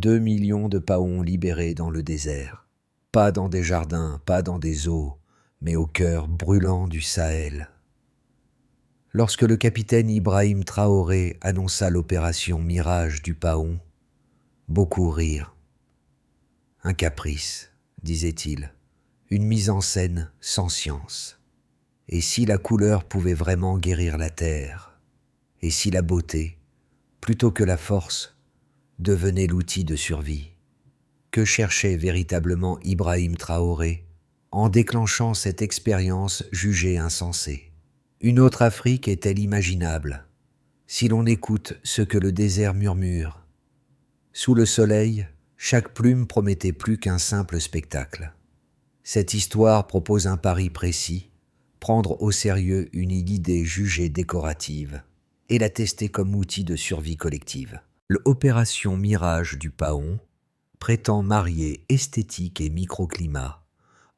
2 millions de paons libérés dans le désert. Pas dans des jardins, pas dans des eaux, mais au cœur brûlant du Sahel. Lorsque le capitaine Ibrahim Traoré annonça l'opération Mirage du Paon, beaucoup rirent. Un caprice, disait-il, une mise en scène sans science. Et si la couleur pouvait vraiment guérir la terre, et si la beauté, plutôt que la force, devenait l'outil de survie? Que cherchait véritablement Ibrahim Traoré en déclenchant cette expérience jugée insensée? Une autre Afrique est-elle imaginable si l'on écoute ce que le désert murmure? Sous le soleil, chaque plume promettait plus qu'un simple spectacle. Cette histoire propose un pari précis, prendre au sérieux une idée jugée décorative et la tester comme outil de survie collective. L'opération Mirage du Paon prétend marier esthétique et microclimat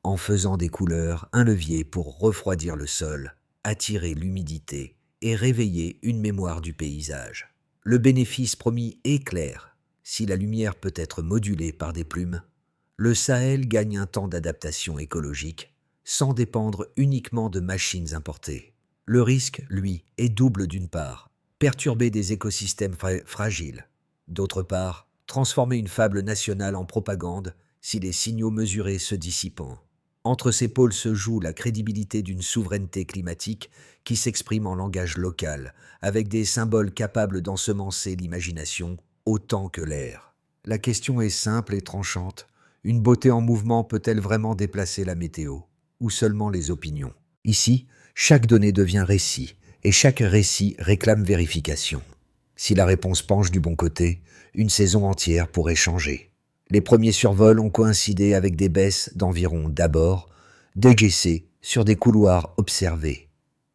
en faisant des couleurs un levier pour refroidir le sol, attirer l'humidité et réveiller une mémoire du paysage. Le bénéfice promis est clair. Si la lumière peut être modulée par des plumes, le Sahel gagne un temps d'adaptation écologique sans dépendre uniquement de machines importées. Le risque, lui, est double d'une part, perturber des écosystèmes fragiles, d'autre part, transformer une fable nationale en propagande si les signaux mesurés se dissipant. Entre ces pôles se joue la crédibilité d'une souveraineté climatique qui s'exprime en langage local, avec des symboles capables d'ensemencer l'imagination autant que l'air. La question est simple et tranchante. Une beauté en mouvement peut-elle vraiment déplacer la météo, ou seulement les opinions? Ici, chaque donnée devient récit, et chaque récit réclame vérification. Si la réponse penche du bon côté, une saison entière pourrait changer. Les premiers survols ont coïncidé avec des baisses d'environ d'abord, dégaissées sur des couloirs observés.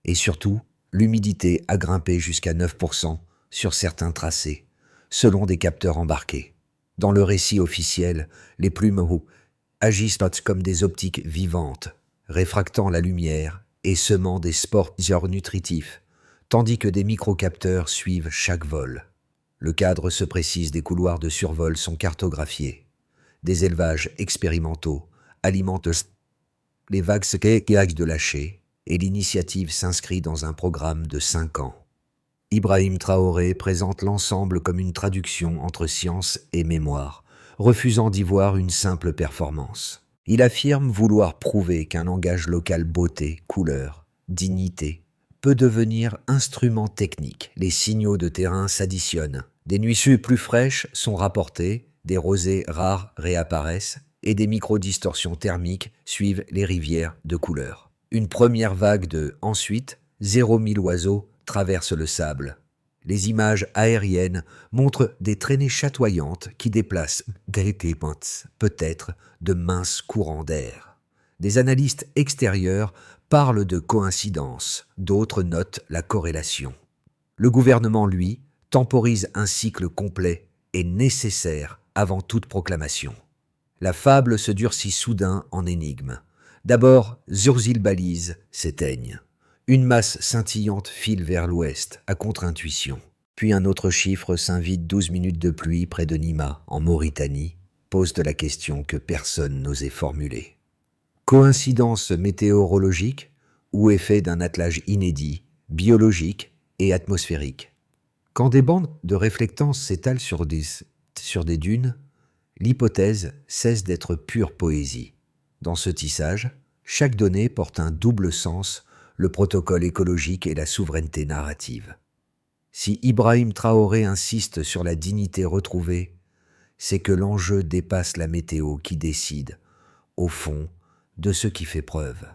Et surtout, l'humidité a grimpé jusqu'à 9% sur certains tracés, selon des capteurs embarqués. Dans le récit officiel, les plumes agissent comme des optiques vivantes, réfractant la lumière et semant des spores nutritifs, tandis que des microcapteurs suivent chaque vol. Le cadre se précise, des couloirs de survol sont cartographiés. Des élevages expérimentaux alimentent les vagues de lâcher et l'initiative s'inscrit dans un programme de 5 ans. Ibrahim Traoré présente l'ensemble comme une traduction entre science et mémoire, refusant d'y voir une simple performance. Il affirme vouloir prouver qu'un langage local beauté, couleur, dignité peut devenir instrument technique. Les signaux de terrain s'additionnent. Des nuits plus fraîches sont rapportées, des rosées rares réapparaissent et des micro-distorsions thermiques suivent les rivières de couleurs. Une première vague de « ensuite » 0 000 oiseaux traversent le sable. Les images aériennes montrent des traînées chatoyantes qui déplacent peut-être de minces courants d'air. Des analystes extérieurs parlent de coïncidence, d'autres notent la corrélation. Le gouvernement, lui, temporise un cycle complet et nécessaire avant toute proclamation. La fable se durcit soudain en énigme. D'abord, Zurzil-Balize s'éteignent. Une masse scintillante file vers l'ouest, à contre-intuition. Puis un autre chiffre s'invite 12 minutes de pluie près de Nima, en Mauritanie, pose de la question que personne n'osait formuler. Coïncidence météorologique ou effet d'un attelage inédit, biologique et atmosphérique? Quand des bandes de réflectants s'étalent sur des dunes, l'hypothèse cesse d'être pure poésie. Dans ce tissage, chaque donnée porte un double sens, le protocole écologique et la souveraineté narrative. Si Ibrahim Traoré insiste sur la dignité retrouvée, c'est que l'enjeu dépasse la météo qui décide, au fond, de ce qui fait preuve.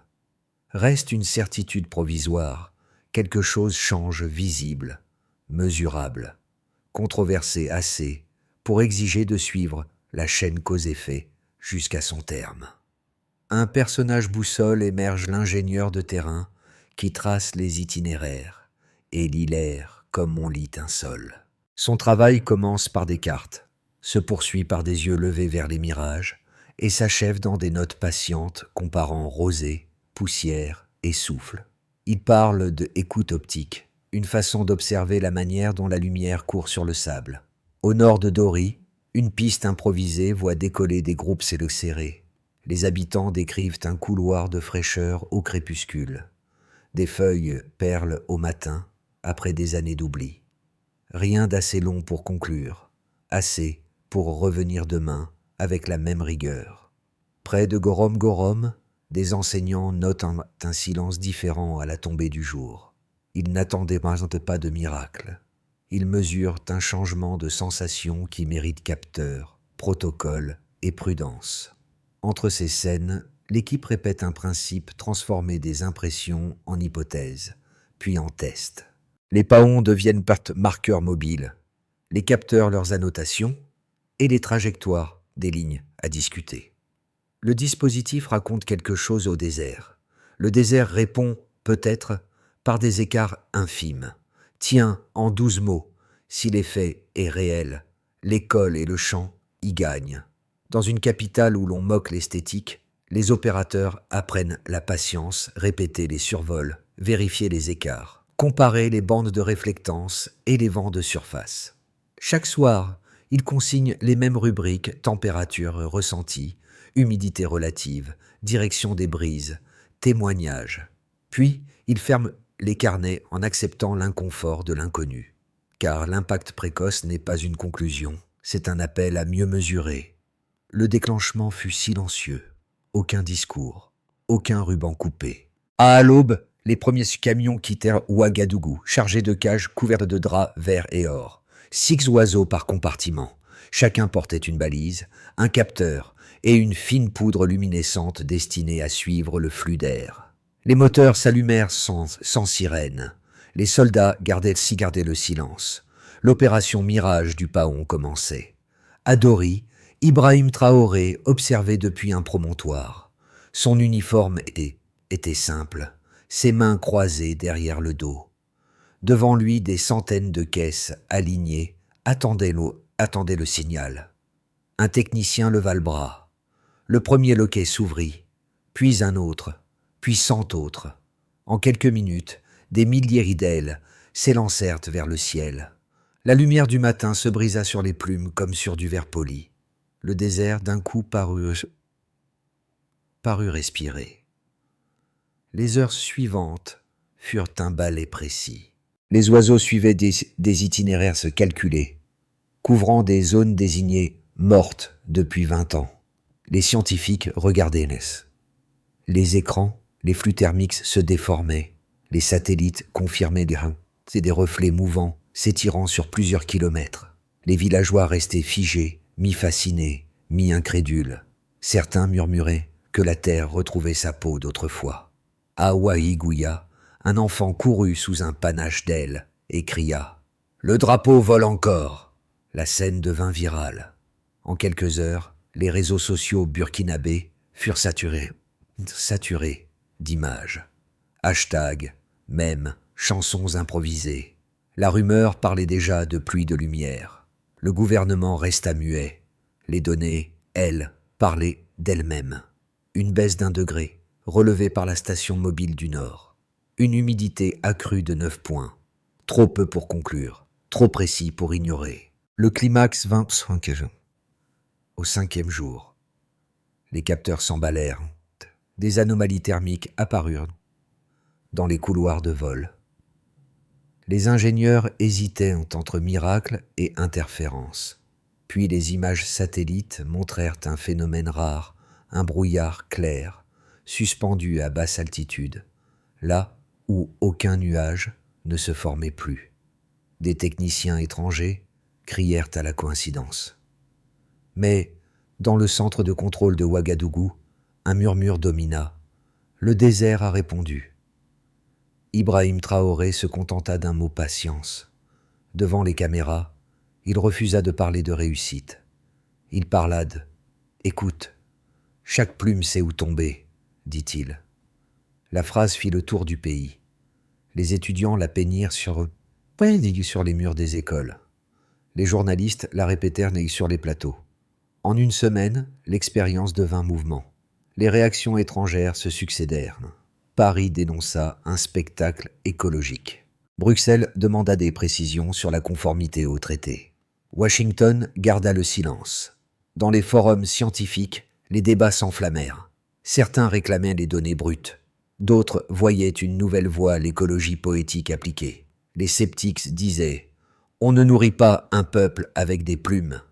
Reste une certitude provisoire, quelque chose change visible, mesurable, controversé assez pour exiger de suivre la chaîne cause-effet jusqu'à son terme. Un personnage boussole émerge, l'ingénieur de terrain qui trace les itinéraires et lit l'air comme on lit un sol. Son travail commence par des cartes, se poursuit par des yeux levés vers les mirages et s'achève dans des notes patientes comparant rosée, poussière et souffle. Il parle de écoute optique, une façon d'observer la manière dont la lumière court sur le sable. Au nord de Dori, Une piste improvisée voit décoller des groupes serrés. Les habitants décrivent un couloir de fraîcheur au crépuscule. Des feuilles perlent au matin, après des années d'oubli. Rien d'assez long pour conclure, assez pour revenir demain avec la même rigueur. Près de Gorom Gorom, des enseignants notent un silence différent à la tombée du jour. Ils n'attendaient pas de miracle. Ils mesurent un changement de sensation qui mérite capteur, protocole et prudence. Entre ces scènes, l'équipe répète un principe transformé des impressions en hypothèses, puis en tests. Les paons deviennent marqueurs mobiles, les capteurs leurs annotations et les trajectoires des lignes à discuter. Le dispositif raconte quelque chose au désert. Le désert répond, peut-être, par des écarts infimes. Tiens, en 12 mots, si l'effet est réel, l'école et le chant y gagnent. Dans une capitale où l'on moque l'esthétique, les opérateurs apprennent la patience, répéter les survols, vérifier les écarts, comparer les bandes de réflectance et les vents de surface. Chaque soir, ils consignent les mêmes rubriques, température ressentie, humidité relative, direction des brises, témoignages. Puis, ils ferment les carnets en acceptant l'inconfort de l'inconnu. Car l'impact précoce n'est pas une conclusion, c'est un appel à mieux mesurer. Le déclenchement fut silencieux, aucun discours, aucun ruban coupé. À l'aube, les premiers camions quittèrent Ouagadougou, chargés de cages couvertes de draps verts et or. 6 oiseaux par compartiment. Chacun portait une balise, un capteur et une fine poudre luminescente destinée à suivre le flux d'air. Les moteurs s'allumèrent sans sirène. Les soldats gardaient le silence. L'opération Mirage du Paon commençait. À Dori, Ibrahim Traoré observait depuis un promontoire. Son uniforme était simple, ses mains croisées derrière le dos. Devant lui, des centaines de caisses alignées attendaient le signal. Un technicien leva le bras. Le premier loquet s'ouvrit, puis un autre, puis 100 autres. En quelques minutes, des milliers d'ailes s'élancèrent vers le ciel. La lumière du matin se brisa sur les plumes comme sur du verre poli. Le désert d'un coup parut respirer. Les heures suivantes furent un balai précis. Les oiseaux suivaient des itinéraires calculés, couvrant des zones désignées mortes depuis 20 ans. Les scientifiques regardaient. Les écrans, les flux thermiques se déformaient. Les satellites confirmaient des reflets mouvants s'étirant sur plusieurs kilomètres. Les villageois restaient figés, mi-fascinés, mi-incrédules. Certains murmuraient que la terre retrouvait sa peau d'autrefois. À Ouahigouya, un enfant courut sous un panache d'ailes et cria « Le drapeau vole encore !» La scène devint virale. En quelques heures, les réseaux sociaux burkinabés furent saturés d'images. Hashtag, mèmes, chansons improvisées. La rumeur parlait déjà de pluie de lumière. Le gouvernement resta muet. Les données, elles, parlaient d'elles-mêmes. Une baisse d'1 degré, relevée par la station mobile du Nord. Une humidité accrue de 9 points. Trop peu pour conclure, trop précis pour ignorer. Le climax vint au 5e jour. Les capteurs s'emballèrent. Des anomalies thermiques apparurent dans les couloirs de vol. Les ingénieurs hésitaient entre miracle et interférence. Puis les images satellites montrèrent un phénomène rare, un brouillard clair, suspendu à basse altitude, là où aucun nuage ne se formait plus. Des techniciens étrangers crièrent à la coïncidence. Mais, dans le centre de contrôle de Ouagadougou, un murmure domina. Le désert a répondu. Ibrahim Traoré se contenta d'un mot patience. Devant les caméras, il refusa de parler de réussite. Il parla de « Écoute, chaque plume sait où tomber », dit-il. La phrase fit le tour du pays. Les étudiants la peignirent sur les murs des écoles. Les journalistes la répétèrent sur les plateaux. En une semaine, l'expérience devint mouvement. Les réactions étrangères se succédèrent. Paris dénonça un spectacle écologique. Bruxelles demanda des précisions sur la conformité au traité. Washington garda le silence. Dans les forums scientifiques, les débats s'enflammèrent. Certains réclamaient les données brutes. D'autres voyaient une nouvelle voie à l'écologie poétique appliquée. Les sceptiques disaient « On ne nourrit pas un peuple avec des plumes ».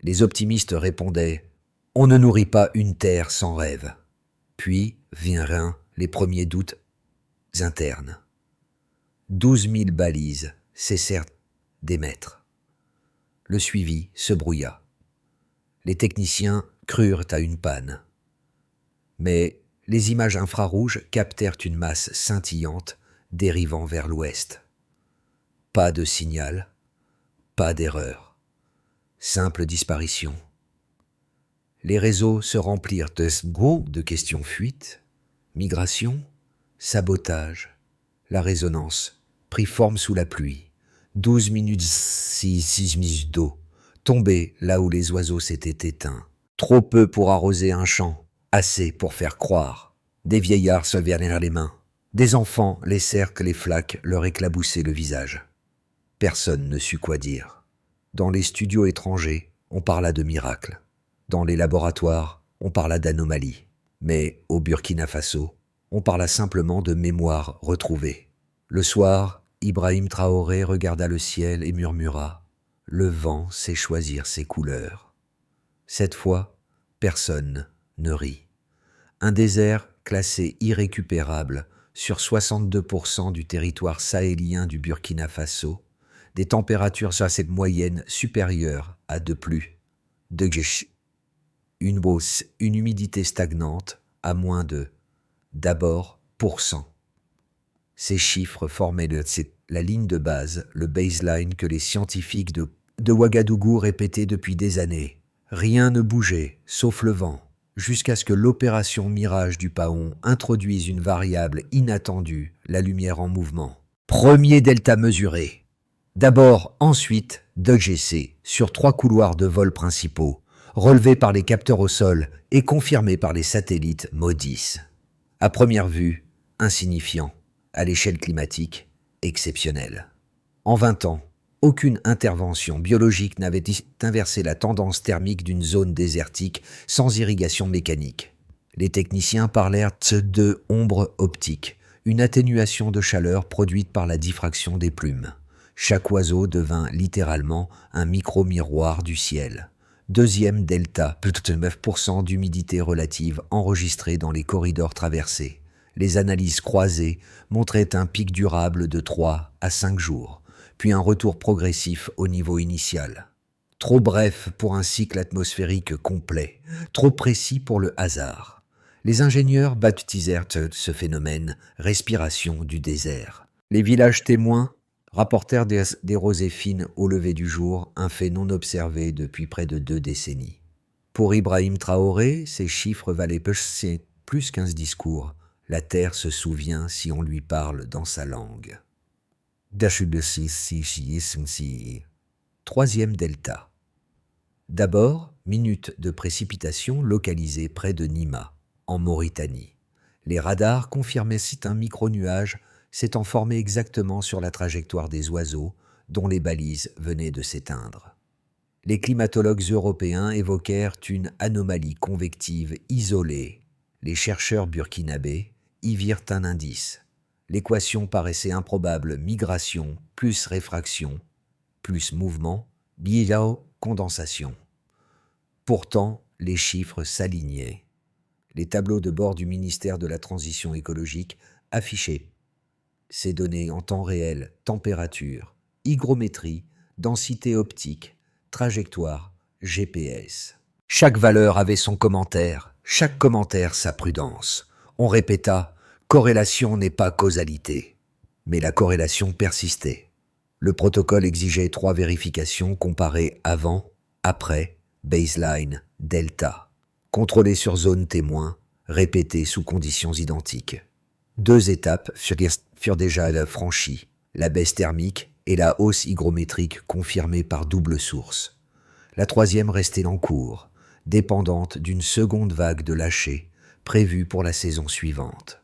Les optimistes répondaient « On ne nourrit pas une terre sans rêve ». Puis vinrent les premiers doutes internes. 12 000 balises cessèrent d'émettre. Le suivi se brouilla. Les techniciens crurent à une panne. Mais les images infrarouges captèrent une masse scintillante dérivant vers l'ouest. Pas de signal, pas d'erreur. Simple disparition. Les réseaux se remplirent de questions fuites, migration, sabotage. La résonance prit forme sous la pluie. 12 minutes 6 minutes d'eau, tombée là où les oiseaux s'étaient éteints. Trop peu pour arroser un champ, assez pour faire croire. Des vieillards se verrèrent les mains. Des enfants laissèrent que les flaques leur éclaboussaient le visage. Personne ne sut quoi dire. Dans les studios étrangers, on parla de miracles. Dans les laboratoires, on parla d'anomalies. Mais au Burkina Faso, on parla simplement de mémoire retrouvée. Le soir, Ibrahim Traoré regarda le ciel et murmura « Le vent sait choisir ses couleurs ». Cette fois, personne ne rit. Un désert classé irrécupérable sur 62% du territoire sahélien du Burkina Faso, des températures sur cette moyenne supérieures à de plus de une humidité stagnante à moins de d'abord %. Ces chiffres formaient la ligne de base, le baseline que les scientifiques de Ouagadougou répétaient depuis des années. Rien ne bougeait, sauf le vent, jusqu'à ce que l'opération Mirage du Paon introduise une variable inattendue, la lumière en mouvement. Premier delta mesuré. D'abord, ensuite, DGC, sur 3 couloirs de vol principaux, relevés par les capteurs au sol et confirmés par les satellites MODIS. À première vue, insignifiant, à l'échelle climatique, exceptionnel. En 20 ans, aucune intervention biologique n'avait inversé la tendance thermique d'une zone désertique sans irrigation mécanique. Les techniciens parlèrent de ombre optique, une atténuation de chaleur produite par la diffraction des plumes. Chaque oiseau devint littéralement un micro-miroir du ciel. Deuxième delta, plus de 9% d'humidité relative enregistrée dans les corridors traversés. Les analyses croisées montraient un pic durable de 3 à 5 jours, puis un retour progressif au niveau initial. Trop bref pour un cycle atmosphérique complet, trop précis pour le hasard. Les ingénieurs baptisèrent ce phénomène « respiration du désert ». Les villages témoins rapportèrent des rosées fines au lever du jour, un fait non observé depuis près de 2 décennies. Pour Ibrahim Traoré, ces chiffres valaient plus qu'un discours. La terre se souvient si on lui parle dans sa langue. Troisième delta. D'abord, minute de précipitation localisée près de Nima, en Mauritanie. Les radars confirmaient un micro-nuage s'étant formé exactement sur la trajectoire des oiseaux dont les balises venaient de s'éteindre. Les climatologues européens évoquèrent une anomalie convective isolée. Les chercheurs burkinabés y virent un indice. L'équation paraissait improbable: migration plus réfraction plus mouvement, biao condensation. Pourtant, les chiffres s'alignaient. Les tableaux de bord du ministère de la Transition écologique affichaient ces données en temps réel: température, hygrométrie, densité optique, trajectoire, GPS. Chaque valeur avait son commentaire, chaque commentaire sa prudence. On répéta « corrélation n'est pas causalité ». Mais la corrélation persistait. Le protocole exigeait 3 vérifications comparées avant, après, baseline, delta. Contrôlées sur zone témoin, répétées sous conditions identiques. 2 étapes furent déjà franchies, la baisse thermique et la hausse hygrométrique confirmée par double source. La 3e restait en cours, dépendante d'une seconde vague de lâcher prévue pour la saison suivante.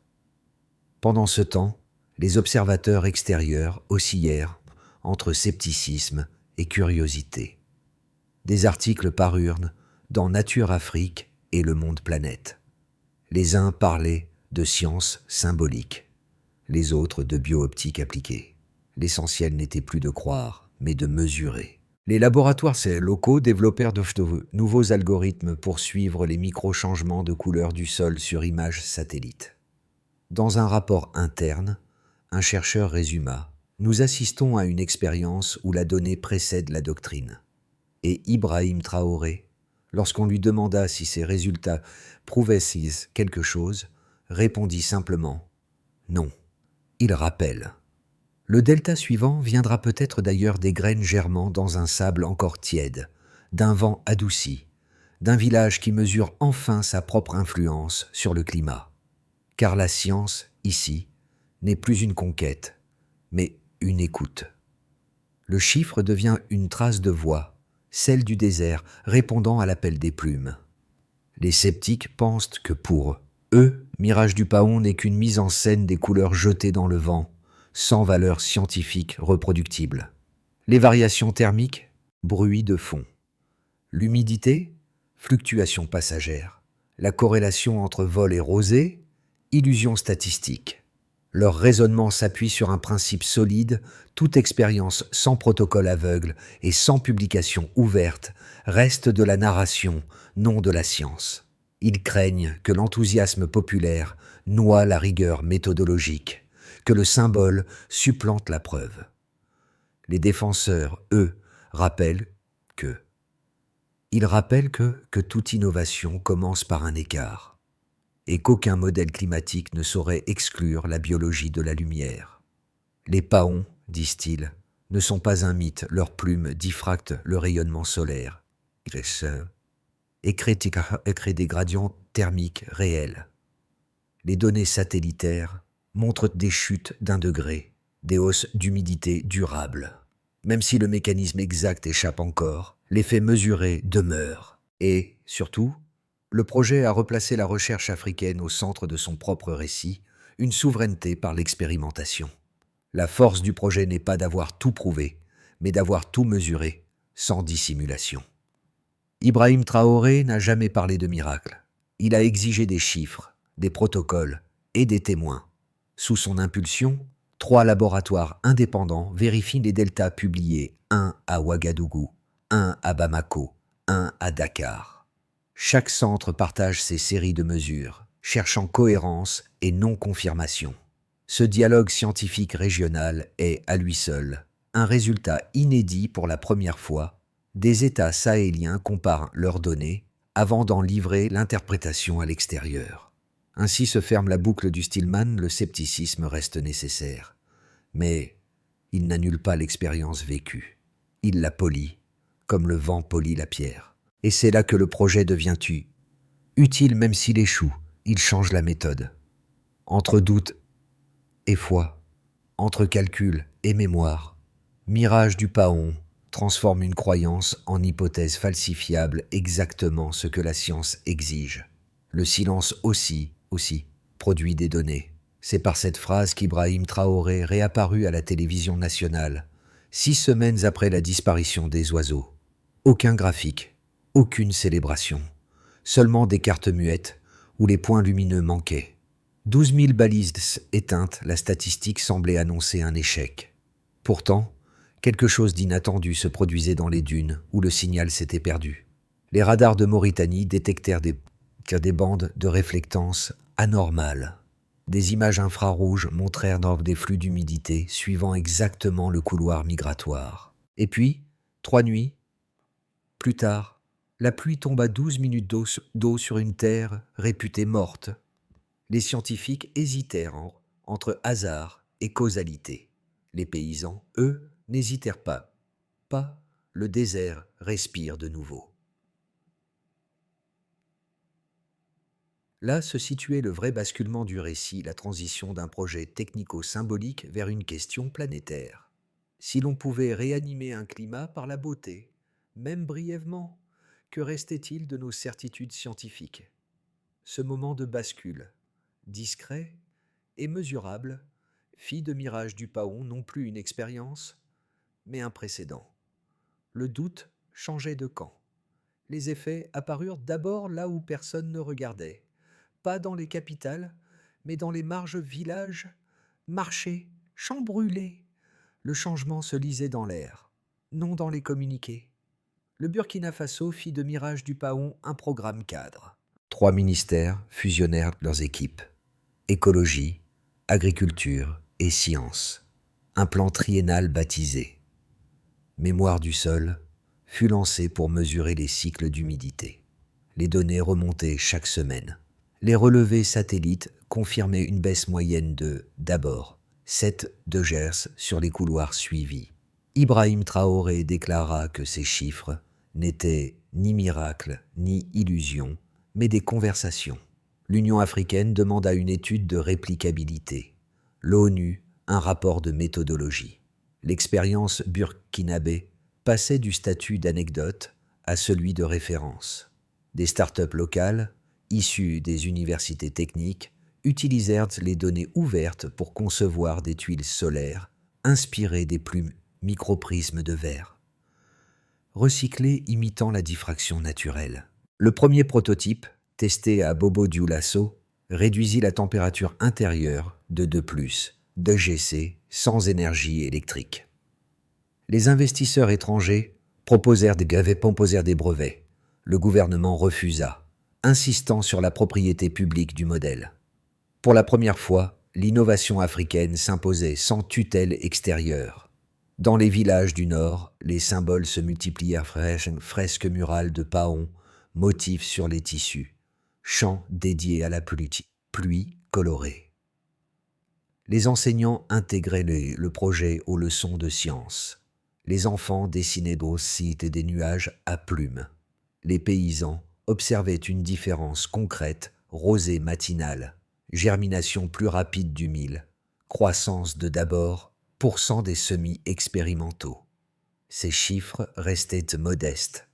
Pendant ce temps, les observateurs extérieurs oscillèrent entre scepticisme et curiosité. Des articles parurent dans Nature Afrique et Le Monde Planète. Les uns parlaient de science symbolique, les autres de biooptique appliquée. L'essentiel n'était plus de croire, mais de mesurer. Les laboratoires locaux développèrent de nouveaux algorithmes pour suivre les micro-changements de couleur du sol sur images satellites. Dans un rapport interne, un chercheur résuma « Nous assistons à une expérience où la donnée précède la doctrine. » Et Ibrahim Traoré, lorsqu'on lui demanda si ses résultats prouvaient quelque chose, répondit simplement « Non, il rappelle ». Le delta suivant viendra peut-être d'ailleurs des graines germant dans un sable encore tiède, d'un vent adouci, d'un village qui mesure enfin sa propre influence sur le climat. Car la science, ici, n'est plus une conquête, mais une écoute. Le chiffre devient une trace de voix, celle du désert répondant à l'appel des plumes. Les sceptiques pensent que pour eux, Mirage du Paon n'est qu'une mise en scène des couleurs jetées dans le vent, sans valeur scientifique reproductible. Les variations thermiques, bruit de fond. L'humidité, fluctuation passagère. La corrélation entre vol et rosée, illusion statistique. Leur raisonnement s'appuie sur un principe solide, toute expérience sans protocole aveugle et sans publication ouverte reste de la narration, non de la science. Ils craignent que l'enthousiasme populaire noie la rigueur méthodologique, que le symbole supplante la preuve. Les défenseurs, eux, rappellent que toute innovation commence par un écart, et qu'aucun modèle climatique ne saurait exclure la biologie de la lumière. Les paons, disent-ils, ne sont pas un mythe, leurs plumes diffractent le rayonnement solaire et créent des gradients thermiques réels. Les données satellitaires montrent des chutes d'1 degré, des hausses d'humidité durables. Même si le mécanisme exact échappe encore, l'effet mesuré demeure. Et, surtout, le projet a replacé la recherche africaine au centre de son propre récit, une souveraineté par l'expérimentation. La force du projet n'est pas d'avoir tout prouvé, mais d'avoir tout mesuré, sans dissimulation. Ibrahim Traoré n'a jamais parlé de miracle. Il a exigé des chiffres, des protocoles et des témoins. Sous son impulsion, 3 laboratoires indépendants vérifient les deltas publiés, un à Ouagadougou, un à Bamako, un à Dakar. Chaque centre partage ses séries de mesures, cherchant cohérence et non-confirmation. Ce dialogue scientifique régional est, à lui seul, un résultat inédit pour la première fois. Des États sahéliens comparent leurs données avant d'en livrer l'interprétation à l'extérieur. Ainsi se ferme la boucle du Stillman, le scepticisme reste nécessaire. Mais il n'annule pas l'expérience vécue. Il la polit, comme le vent polit la pierre. Et c'est là que le projet devient utile même s'il échoue, il change la méthode. Entre doute et foi, entre calcul et mémoire, Mirage du Paon transforme une croyance en hypothèse falsifiable exactement ce que la science exige. Le silence aussi, produit des données. C'est par cette phrase qu'Ibrahim Traoré réapparut à la télévision nationale, 6 semaines après la disparition des oiseaux. Aucun graphique, aucune célébration, seulement des cartes muettes où les points lumineux manquaient. 12 000 balises éteintes, la statistique semblait annoncer un échec. Pourtant, quelque chose d'inattendu se produisait dans les dunes où le signal s'était perdu. Les radars de Mauritanie détectèrent des bandes de réflectance anormales. Des images infrarouges montrèrent des flux d'humidité suivant exactement le couloir migratoire. Et puis, 3 nuits plus tard, la pluie tomba 12 minutes d'eau sur une terre réputée morte. Les scientifiques hésitèrent entre hasard et causalité. Les paysans, eux, n'hésitèrent pas. Le désert respire de nouveau. Là se situait le vrai basculement du récit, la transition d'un projet technico-symbolique vers une question planétaire. Si l'on pouvait réanimer un climat par la beauté, même brièvement, que restait-il de nos certitudes scientifiques ? Ce moment de bascule, discret et mesurable, fit de Mirage du Paon non plus une expérience, mais un précédent. Le doute changeait de camp. Les effets apparurent d'abord là où personne ne regardait, pas dans les capitales, mais dans les marges villages, marchés, champs brûlés. Le changement se lisait dans l'air, non dans les communiqués. Le Burkina Faso fit de Mirage du Paon un programme cadre. 3 ministères fusionnèrent leurs équipes. Écologie, agriculture et sciences. Un plan triennal baptisé Mémoire du sol fut lancé pour mesurer les cycles d'humidité. Les données remontaient chaque semaine. Les relevés satellites confirmaient une baisse moyenne de, d'abord, 7 Gers sur les couloirs suivis. Ibrahim Traoré déclara que ces chiffres n'étaient ni miracles ni illusions, mais des conversations. L'Union africaine demanda une étude de réplicabilité. L'ONU, un rapport de méthodologie. L'expérience burkinabé passait du statut d'anecdote à celui de référence. Des start-up locales, issues des universités techniques, utilisèrent les données ouvertes pour concevoir des tuiles solaires inspirées des plumes microprismes de verre, recyclées imitant la diffraction naturelle. Le premier prototype, testé à Bobo-Dioulasso, réduisit la température intérieure de 2°C sans énergie électrique. Les investisseurs étrangers proposèrent des brevets. Le gouvernement refusa, insistant sur la propriété publique du modèle. Pour la première fois, l'innovation africaine s'imposait sans tutelle extérieure. Dans les villages du Nord, les symboles se multiplièrent, fresques murales de Paon, motifs sur les tissus, chants dédiés à la pluie colorée. Les enseignants intégraient le projet aux leçons de sciences. Les enfants dessinaient aussi des nuages à plumes. Les paysans observaient une différence concrète, rosée matinale, germination plus rapide du mil, croissance de d'abord % des semis expérimentaux. Ces chiffres restaient modestes,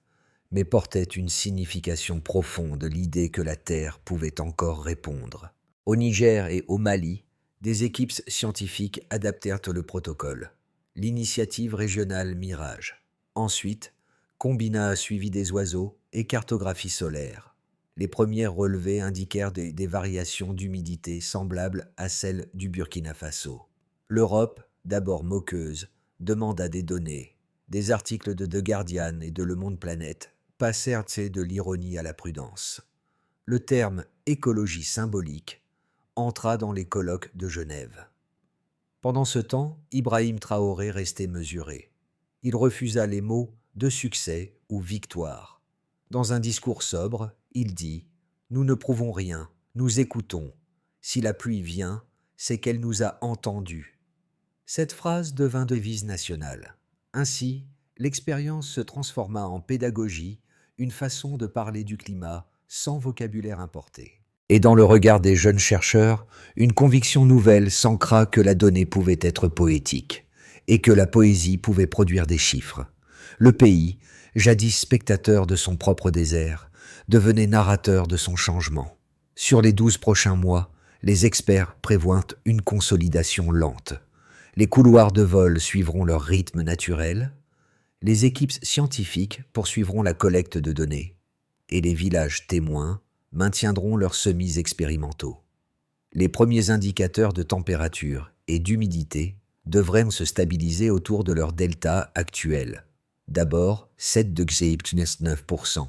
mais portaient une signification profonde, l'idée que la Terre pouvait encore répondre. Au Niger et au Mali, des équipes scientifiques adaptèrent le protocole. L'initiative régionale Mirage. Ensuite, Combina a suivi des oiseaux et cartographie solaire. Les premiers relevés indiquèrent des variations d'humidité semblables à celles du Burkina Faso. L'Europe, d'abord moqueuse, demanda des données. Des articles de The Guardian et de Le Monde Planète passèrent de l'ironie à la prudence. Le terme « écologie symbolique » entra dans les colloques de Genève. Pendant ce temps, Ibrahim Traoré restait mesuré. Il refusa les mots « de succès » ou « victoire ». Dans un discours sobre, il dit « Nous ne prouvons rien, nous écoutons. Si la pluie vient, c'est qu'elle nous a entendus. » Cette phrase devint devise nationale. Ainsi, l'expérience se transforma en pédagogie, une façon de parler du climat sans vocabulaire importé. Et dans le regard des jeunes chercheurs, une conviction nouvelle s'ancra que la donnée pouvait être poétique et que la poésie pouvait produire des chiffres. Le pays, jadis spectateur de son propre désert, devenait narrateur de son changement. Sur les 12 prochains mois, les experts prévoient une consolidation lente. Les couloirs de vol suivront leur rythme naturel, les équipes scientifiques poursuivront la collecte de données, et les villages témoins maintiendront leurs semis expérimentaux. Les premiers indicateurs de température et d'humidité devraient se stabiliser autour de leur delta actuel. D'abord, 7,9%.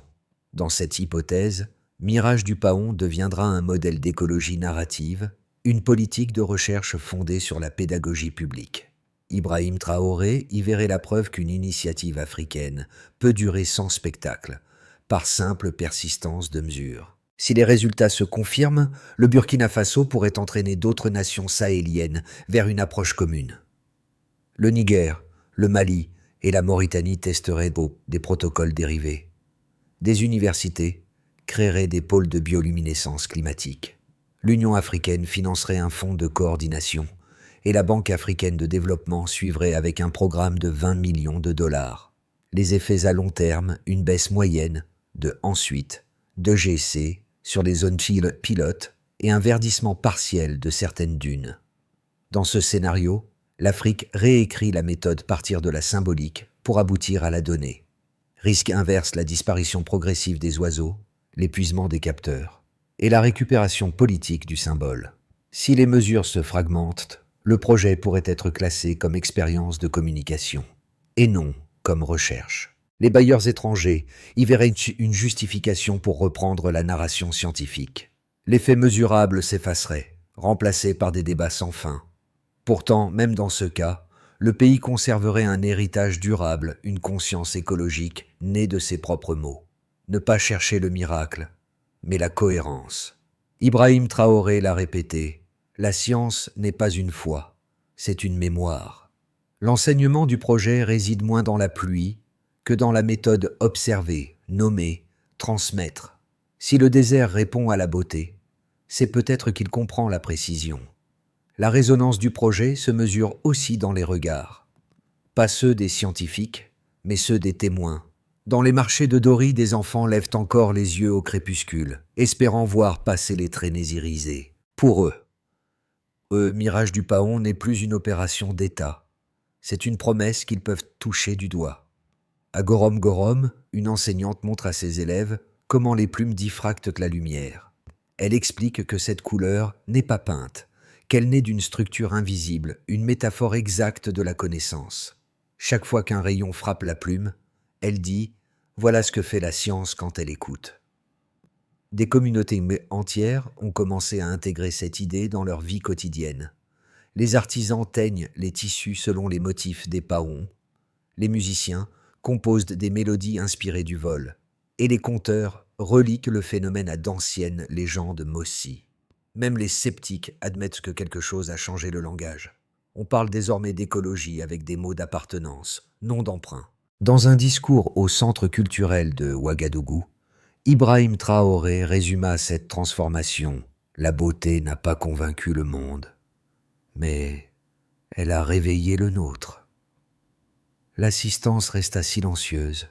Dans cette hypothèse, Mirage du Paon deviendra un modèle d'écologie narrative, une politique de recherche fondée sur la pédagogie publique. Ibrahim Traoré y verrait la preuve qu'une initiative africaine peut durer sans spectacle, par simple persistance de mesure. Si les résultats se confirment, le Burkina Faso pourrait entraîner d'autres nations sahéliennes vers une approche commune. Le Niger, le Mali et la Mauritanie testeraient des protocoles dérivés. Des universités créeraient des pôles de bioluminescence climatique. L'Union africaine financerait un fonds de coordination et la Banque africaine de développement suivrait avec un programme de 20 millions de dollars. Les effets à long terme, une baisse moyenne de ensuite 2°C sur les zones pilotes et un verdissement partiel de certaines dunes. Dans ce scénario, l'Afrique réécrit la méthode partir de la symbolique pour aboutir à la donnée. Risque inverse, la disparition progressive des oiseaux, l'épuisement des capteurs et la récupération politique du symbole. Si les mesures se fragmentent, le projet pourrait être classé comme expérience de communication et non comme recherche. Les bailleurs étrangers y verraient une justification pour reprendre la narration scientifique. L'effet mesurable s'effacerait, remplacé par des débats sans fin. Pourtant, même dans ce cas, le pays conserverait un héritage durable, une conscience écologique née de ses propres mots. Ne pas chercher le miracle, mais la cohérence. Ibrahim Traoré l'a répété, la science n'est pas une foi, c'est une mémoire. L'enseignement du projet réside moins dans la pluie que dans la méthode observer, nommer, transmettre. Si le désert répond à la beauté, c'est peut-être qu'il comprend la précision. La résonance du projet se mesure aussi dans les regards. Pas ceux des scientifiques, mais ceux des témoins. Dans les marchés de Dori, des enfants lèvent encore les yeux au crépuscule, espérant voir passer les traînées irisées. Pour eux, Mirage du Paon n'est plus une opération d'État. C'est une promesse qu'ils peuvent toucher du doigt. À Gorom Gorom, une enseignante montre à ses élèves comment les plumes diffractent la lumière. Elle explique que cette couleur n'est pas peinte, qu'elle naît d'une structure invisible, une métaphore exacte de la connaissance. Chaque fois qu'un rayon frappe la plume, elle dit « Voilà ce que fait la science quand elle écoute ». Des communautés entières ont commencé à intégrer cette idée dans leur vie quotidienne. Les artisans teignent les tissus selon les motifs des paons. Les musiciens composent des mélodies inspirées du vol. Et les conteurs reliquent le phénomène à d'anciennes légendes Mossi. Même les sceptiques admettent que quelque chose a changé le langage. On parle désormais d'écologie avec des mots d'appartenance, non d'emprunt. Dans un discours au centre culturel de Ouagadougou, Ibrahim Traoré résuma cette transformation. La beauté n'a pas convaincu le monde, mais elle a réveillé le nôtre. L'assistance resta silencieuse,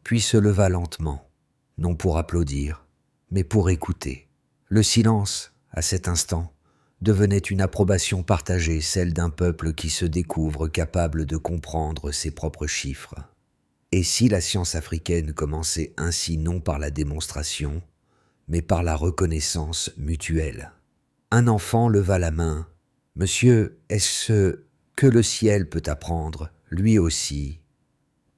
puis se leva lentement, non pour applaudir, mais pour écouter. Le silence, à cet instant, devenait une approbation partagée, celle d'un peuple qui se découvre capable de comprendre ses propres chiffres. Et si la science africaine commençait ainsi non par la démonstration, mais par la reconnaissance mutuelle? Un enfant leva la main. « Monsieur, est-ce que le ciel peut apprendre, lui aussi ?»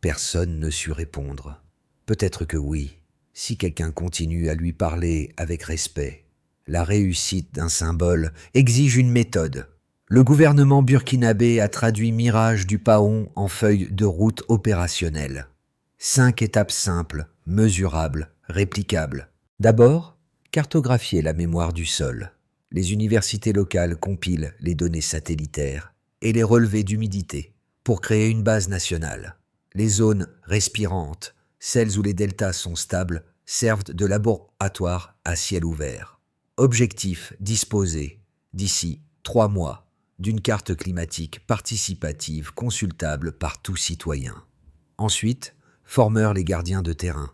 Personne ne sut répondre. Peut-être que oui, si quelqu'un continue à lui parler avec respect. La réussite d'un symbole exige une méthode. Le gouvernement burkinabé a traduit Mirage du Paon en feuille de route opérationnelle. 5 étapes simples, mesurables, réplicables. D'abord, cartographier la mémoire du sol. Les universités locales compilent les données satellitaires et les relevés d'humidité pour créer une base nationale. Les zones respirantes, celles où les deltas sont stables, servent de laboratoire à ciel ouvert. Objectif disposer, d'ici 3 mois, d'une carte climatique participative consultable par tout citoyen. Ensuite, formeurs les gardiens de terrain.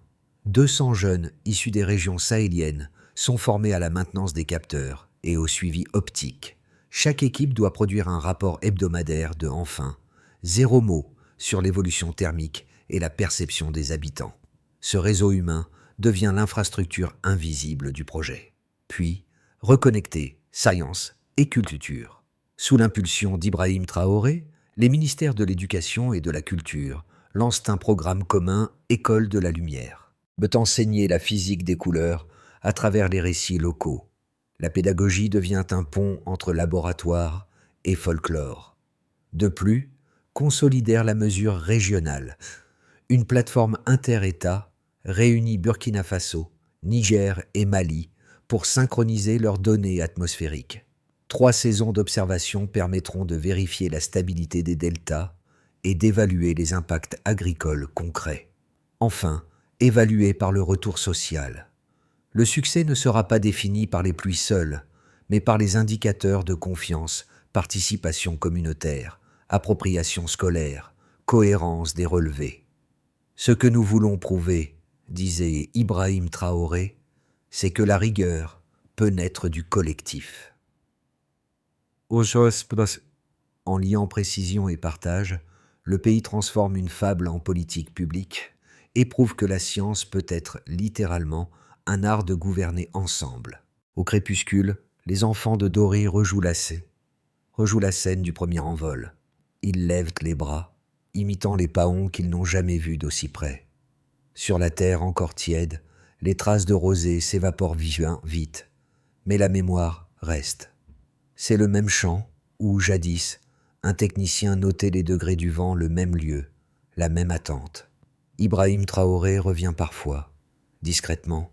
200 jeunes issus des régions sahéliennes sont formés à la maintenance des capteurs et au suivi optique. Chaque équipe doit produire un rapport hebdomadaire de, enfin, 0 mot sur l'évolution thermique et la perception des habitants. Ce réseau humain devient l'infrastructure invisible du projet. Puis, reconnecter science et culture. Sous l'impulsion d'Ibrahim Traoré, les ministères de l'Éducation et de la Culture lancent un programme commun École de la Lumière, veut enseigner la physique des couleurs à travers les récits locaux. La pédagogie devient un pont entre laboratoire et folklore. De plus, consolidèrent la mesure régionale. Une plateforme inter-États réunit Burkina Faso, Niger et Mali pour synchroniser leurs données atmosphériques. 3 saisons d'observation permettront de vérifier la stabilité des deltas et d'évaluer les impacts agricoles concrets. Enfin, évalué par le retour social. Le succès ne sera pas défini par les pluies seules, mais par les indicateurs de confiance, participation communautaire, appropriation scolaire, cohérence des relevés. Ce que nous voulons prouver, disait Ibrahim Traoré, c'est que la rigueur peut naître du collectif. En liant précision et partage, le pays transforme une fable en politique publique et prouve que la science peut être littéralement un art de gouverner ensemble. Au crépuscule, les enfants de Doré rejouent la scène du premier envol. Ils lèvent les bras, imitant les paons qu'ils n'ont jamais vus d'aussi près. Sur la terre encore tiède, les traces de rosée s'évaporent vite, mais la mémoire reste. C'est le même champ où, jadis, un technicien notait les degrés du vent, le même lieu, la même attente. Ibrahim Traoré revient parfois, discrètement,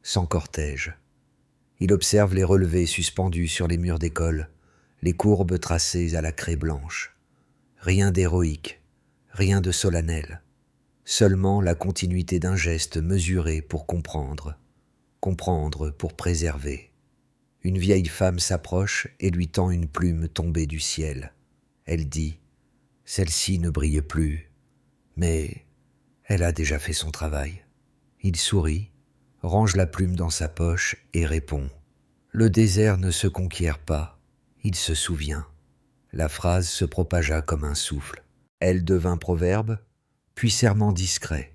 sans cortège. Il observe les relevés suspendus sur les murs d'école, les courbes tracées à la craie blanche. Rien d'héroïque, rien de solennel, seulement la continuité d'un geste mesuré pour comprendre pour préserver. Une vieille femme s'approche et lui tend une plume tombée du ciel. Elle dit « Celle-ci ne brille plus, mais elle a déjà fait son travail. » Il sourit, range la plume dans sa poche et répond « Le désert ne se conquiert pas, il se souvient. » La phrase se propagea comme un souffle. Elle devint proverbe, puis serment discret.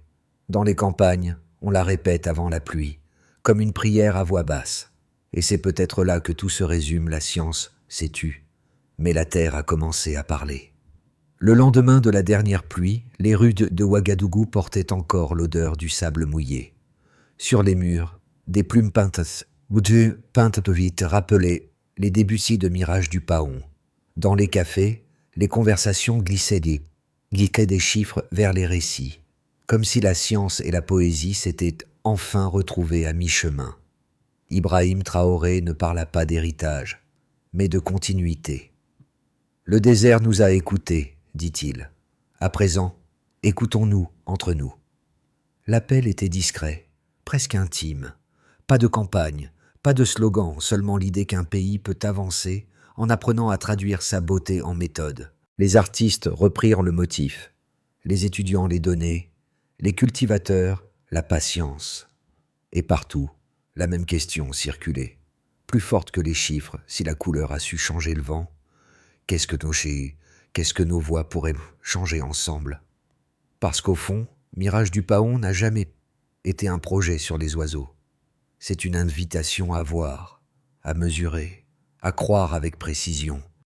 Dans les campagnes, on la répète avant la pluie, comme une prière à voix basse. Et c'est peut-être là que tout se résume, la science s'est tue, mais la terre a commencé à parler. Le lendemain de la dernière pluie, les rues de Ouagadougou portaient encore l'odeur du sable mouillé. Sur les murs, des plumes peintes de vite rappelaient les Débussy de Mirage du Paon. Dans les cafés, les conversations glissaient des chiffres vers les récits, comme si la science et la poésie s'étaient enfin retrouvées à mi-chemin. Ibrahim Traoré ne parla pas d'héritage, mais de continuité. « Le désert nous a écoutés, dit-il. À présent, écoutons-nous entre nous. » L'appel était discret, presque intime. Pas de campagne, pas de slogan, seulement l'idée qu'un pays peut avancer en apprenant à traduire sa beauté en méthode. Les artistes reprirent le motif, les étudiants les données, les cultivateurs la patience. Et partout, la même question circulait, plus forte que les chiffres si la couleur a su changer le vent. Qu'est-ce que nos voix pourraient changer ensemble? Parce qu'au fond, Mirage du Paon n'a jamais été un projet sur les oiseaux. C'est une invitation à voir, à mesurer, à croire avec précision.